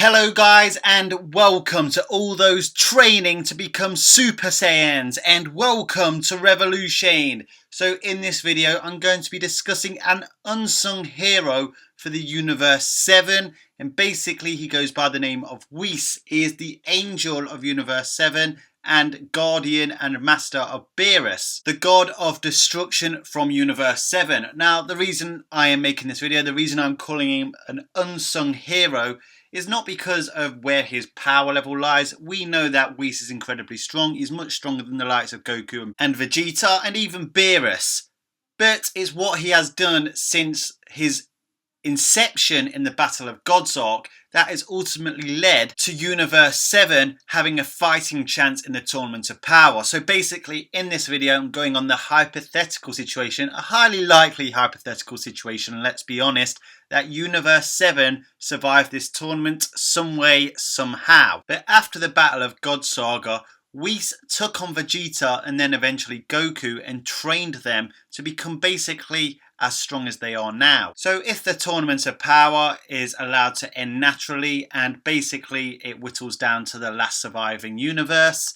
Hello guys, and welcome to all those training to become Super Saiyans, and welcome to Revolution. So in this video I'm going to be discussing an unsung hero for the Universe 7, and basically he goes by the name of Whis. He is the angel of Universe 7 and guardian and master of Beerus, the god of destruction from Universe 7. Now the reason I am making this video, the reason I'm calling him an unsung hero, is not because of where his power level lies. We know that Whis is incredibly strong. He's much stronger than the likes of Goku and Vegeta and even Beerus. But it's what he has done since his inception in the Battle of God's Arc that has ultimately led to Universe 7 having a fighting chance in the Tournament of Power. So basically in this video I'm going on the hypothetical situation, a highly likely hypothetical situation, let's be honest, that Universe 7 survived this tournament some way, somehow. But after the Battle of God Saga, Whis took on Vegeta and then eventually Goku and trained them to become basically as strong as they are now. So if the Tournament of Power is allowed to end naturally and basically it whittles down to the last surviving universe,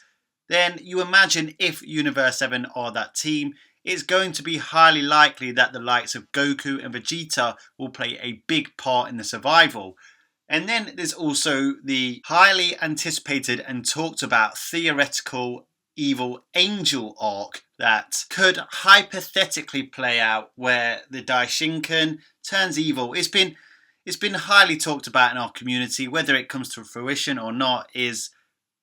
then you imagine if Universe 7 are that team, it's going to be highly likely that the likes of Goku and Vegeta will play a big part in the survival. And then there's also the highly anticipated and talked about theoretical evil angel arc that could hypothetically play out where the Daishinkan turns evil. It's been highly talked about in our community. Whether it comes to fruition or not is,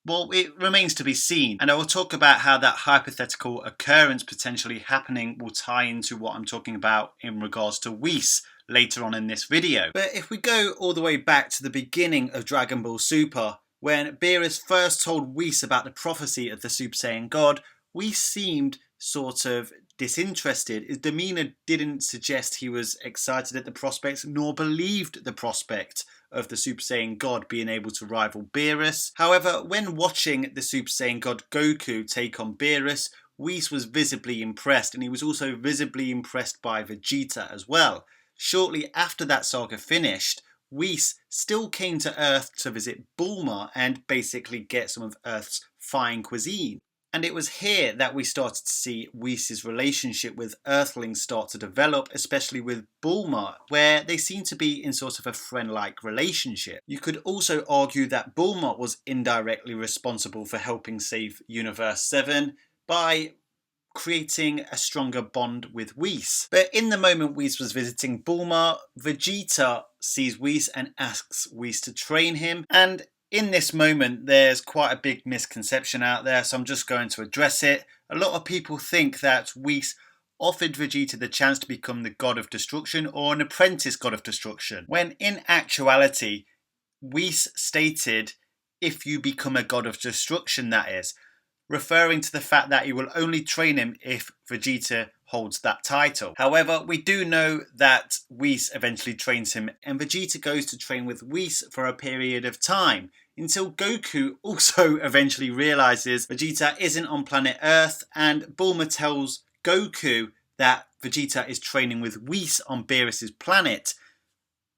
well, it remains to be seen. And I will talk about how that hypothetical occurrence potentially happening will tie into what I'm talking about in regards to Whis later on in this video. But if we go all the way back to the beginning of Dragon Ball Super, when Beerus first told Whis about the prophecy of the Super Saiyan God, Whis seemed sort of disinterested. His demeanour didn't suggest he was excited at the prospect, nor believed the prospect of the Super Saiyan God being able to rival Beerus. However, when watching the Super Saiyan God Goku take on Beerus, Whis was visibly impressed, and he was also visibly impressed by Vegeta as well. Shortly after that saga finished, Whis still came to Earth to visit Bulma and basically get some of Earth's fine cuisine. And it was here that we started to see Whis' relationship with Earthlings start to develop, especially with Bulma, where they seem to be in sort of a friend-like relationship. You could also argue that Bulma was indirectly responsible for helping save Universe 7 by creating a stronger bond with Whis. But in the moment Whis was visiting Bulma, Vegeta sees Whis and asks Whis to train him, and in this moment there's quite a big misconception out there, so I'm just going to address it. A lot of people think that Whis offered Vegeta the chance to become the God of Destruction or an apprentice God of Destruction, when in actuality Whis stated, if you become a God of Destruction, that is, referring to the fact that he will only train him if Vegeta holds that title. However, we do know that Whis eventually trains him, and Vegeta goes to train with Whis for a period of time, until Goku also eventually realizes Vegeta isn't on planet Earth, and Bulma tells Goku that Vegeta is training with Whis on Beerus' planet.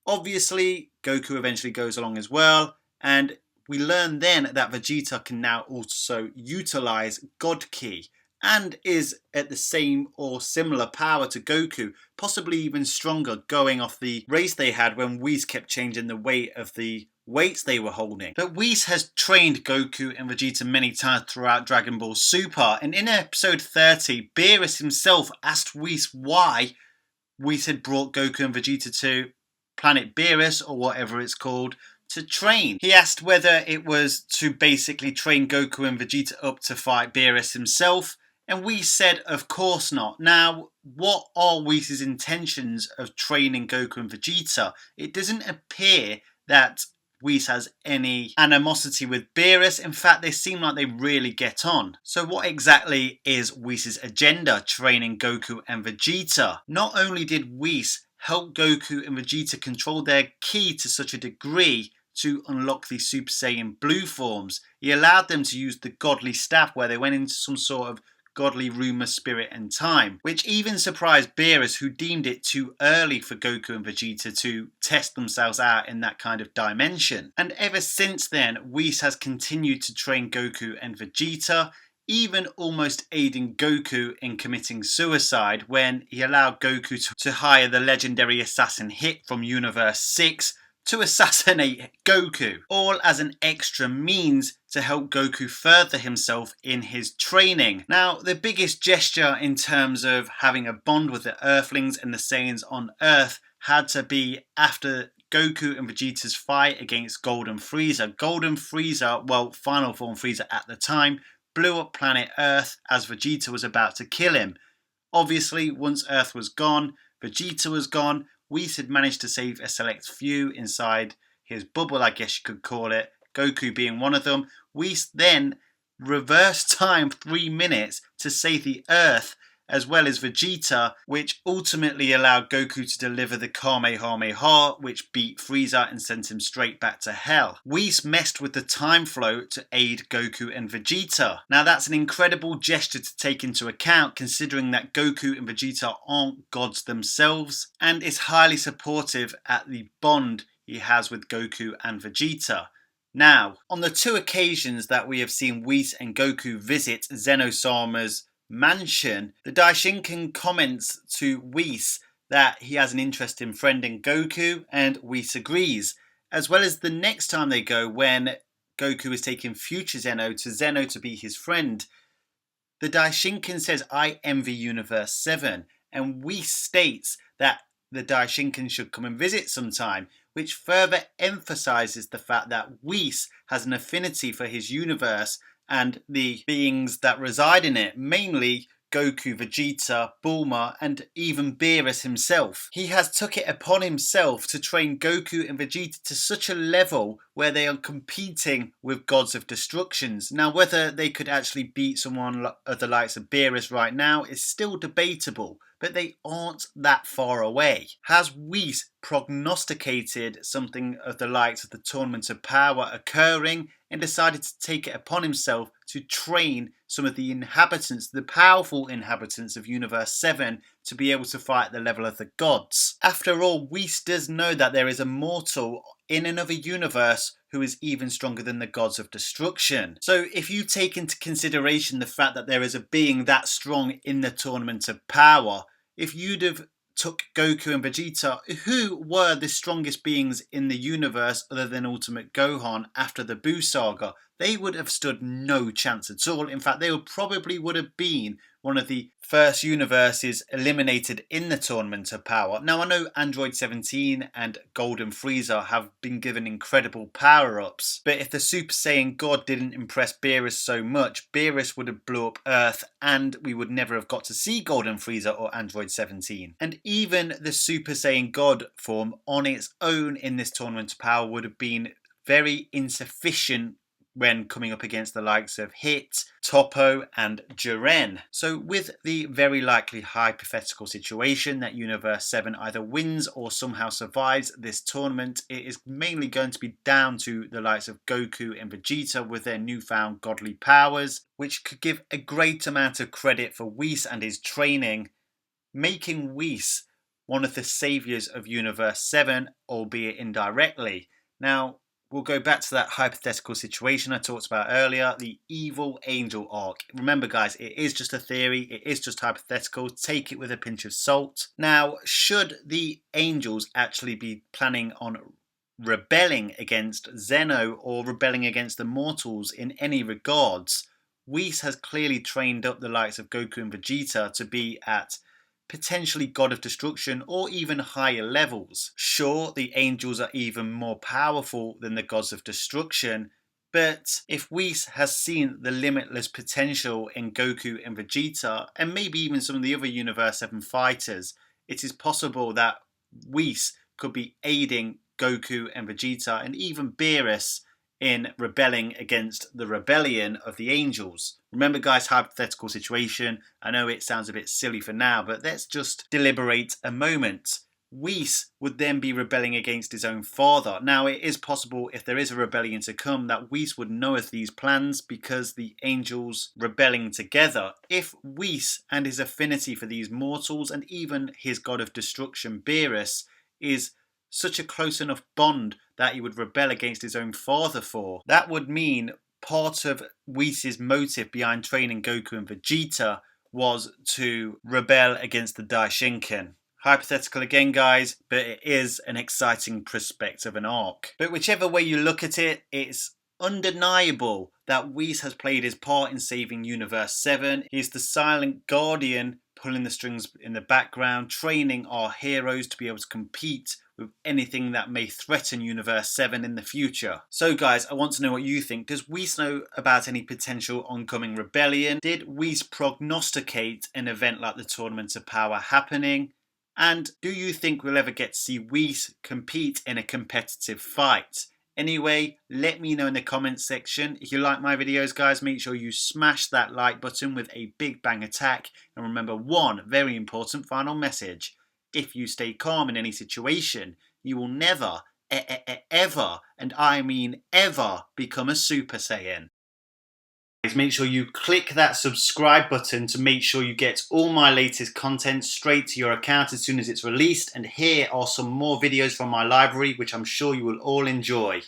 Obviously, Goku eventually goes along as well, and we learn then that Vegeta can now also utilize God Ki and is at the same or similar power to Goku, possibly even stronger, going off the race they had when Whis kept changing the weight of the weights they were holding. But Whis has trained Goku and Vegeta many times throughout Dragon Ball Super, and in episode 30, Beerus himself asked Whis why Whis had brought Goku and Vegeta to planet Beerus, or whatever it's called, to train. He asked whether it was to basically train Goku and Vegeta up to fight Beerus himself, and Whis said of course not. Now, what are Whis' intentions of training Goku and Vegeta? It doesn't appear that Whis has any animosity with Beerus. In fact, they seem like they really get on. So what exactly is Whis' agenda training Goku and Vegeta? Not only did Whis help Goku and Vegeta control their ki to such a degree to unlock the Super Saiyan blue forms, he allowed them to use the godly staff where they went into some sort of godly rumor, spirit and time, which even surprised Beerus, who deemed it too early for Goku and Vegeta to test themselves out in that kind of dimension. And ever since then, Whis has continued to train Goku and Vegeta, even almost aiding Goku in committing suicide when he allowed Goku to hire the legendary assassin Hit from Universe 6 to assassinate Goku, all as an extra means to help Goku further himself in his training. Now, the biggest gesture in terms of having a bond with the Earthlings and the Saiyans on Earth had to be after Goku and Vegeta's fight against Golden Frieza. Golden Frieza, well, Final Form Frieza at the time, blew up planet Earth as Vegeta was about to kill him. Obviously, once Earth was gone, Vegeta was gone, Whis had managed to save a select few inside his bubble, I guess you could call it, Goku being one of them. Whis then reversed time 3 minutes to save the Earth as well as Vegeta, which ultimately allowed Goku to deliver the Kamehameha, which beat Frieza and sent him straight back to hell. Whis messed with the time flow to aid Goku and Vegeta. Now that's an incredible gesture to take into account, considering that Goku and Vegeta aren't gods themselves, and is highly supportive at the bond he has with Goku and Vegeta. Now, on the 2 occasions that we have seen Whis and Goku visit Zeno-sama's mansion, the Daishinkan comments to Whis that he has an interest in friending Goku, and Whis agrees, as well as the next time they go when Goku is taking future Zeno to be his friend. The Daishinkan says, "I envy Universe 7, and Whis states that the Daishinkan should come and visit sometime, which further emphasizes the fact that Whis has an affinity for his universe and the beings that reside in it, mainly Goku, Vegeta, Bulma, and even Beerus himself. He has took it upon himself to train Goku and Vegeta to such a level where they are competing with gods of destructions. Now, whether they could actually beat someone of the likes of Beerus right now is still debatable, but they aren't that far away. Has Whis prognosticated something of the likes of the Tournament of Power occurring and decided to take it upon himself to train some of the inhabitants, the powerful inhabitants of Universe 7, to be able to fight at the level of the gods? After all, Whis does know that there is a mortal in another universe who is even stronger than the gods of destruction. So if you take into consideration the fact that there is a being that strong in the Tournament of Power, if you'd have took Goku and Vegeta, who were the strongest beings in the universe other than Ultimate Gohan after the Buu saga, they would have stood no chance at all. In fact, they probably would have been one of the first universes eliminated in the Tournament of Power. Now, I know Android 17 and Golden Frieza have been given incredible power-ups, but if the Super Saiyan God didn't impress Beerus so much, Beerus would have blew up Earth and we would never have got to see Golden Frieza or Android 17. And even the Super Saiyan God form on its own in this Tournament of Power would have been very insufficient when coming up against the likes of Hit, Toppo and Jiren. So with the very likely hypothetical situation that Universe 7 either wins or somehow survives this tournament, it is mainly going to be down to the likes of Goku and Vegeta with their newfound godly powers, which could give a great amount of credit for Whis and his training, making Whis one of the saviours of Universe 7, albeit indirectly. Now, we'll go back to that hypothetical situation I talked about earlier, the evil angel arc. Remember guys, it is just a theory, it is just hypothetical, take it with a pinch of salt. Now, should the angels actually be planning on rebelling against Zeno or rebelling against the mortals in any regards, Whis has clearly trained up the likes of Goku and Vegeta to be at potentially God of Destruction or even higher levels. Sure, the angels are even more powerful than the gods of destruction, but if Whis has seen the limitless potential in Goku and Vegeta, and maybe even some of the other Universe 7 fighters, it is possible that Whis could be aiding Goku and Vegeta and even Beerus in rebelling against the rebellion of the angels. Remember guys, hypothetical situation. I know it sounds a bit silly for now, but let's just deliberate a moment. Whis would then be rebelling against his own father. Now, it is possible, if there is a rebellion to come, that Whis would know of these plans because the angels rebelling together. If Whis and his affinity for these mortals and even his god of destruction, Beerus, is such a close enough bond that he would rebel against his own father for, that would mean part of Whis' motive behind training Goku and Vegeta was to rebel against the Daishinkan. Hypothetical again, guys, but it is an exciting prospect of an arc. But whichever way you look at it, it's undeniable that Whis has played his part in saving Universe 7. He's the silent guardian pulling the strings in the background, training our heroes to be able to compete with anything that may threaten Universe 7 in the future. So guys, I want to know what you think. Does Whis know about any potential oncoming rebellion? Did Whis prognosticate an event like the Tournament of Power happening? And do you think we'll ever get to see Whis compete in a competitive fight? Anyway, let me know in the comments section. If you like my videos, guys, make sure you smash that like button with a big bang attack. And remember one very important final message. If you stay calm in any situation, you will never, ever, and I mean ever, become a Super Saiyan. Make sure you click that subscribe button to make sure you get all my latest content straight to your account as soon as it's released. And here are some more videos from my library, which I'm sure you will all enjoy.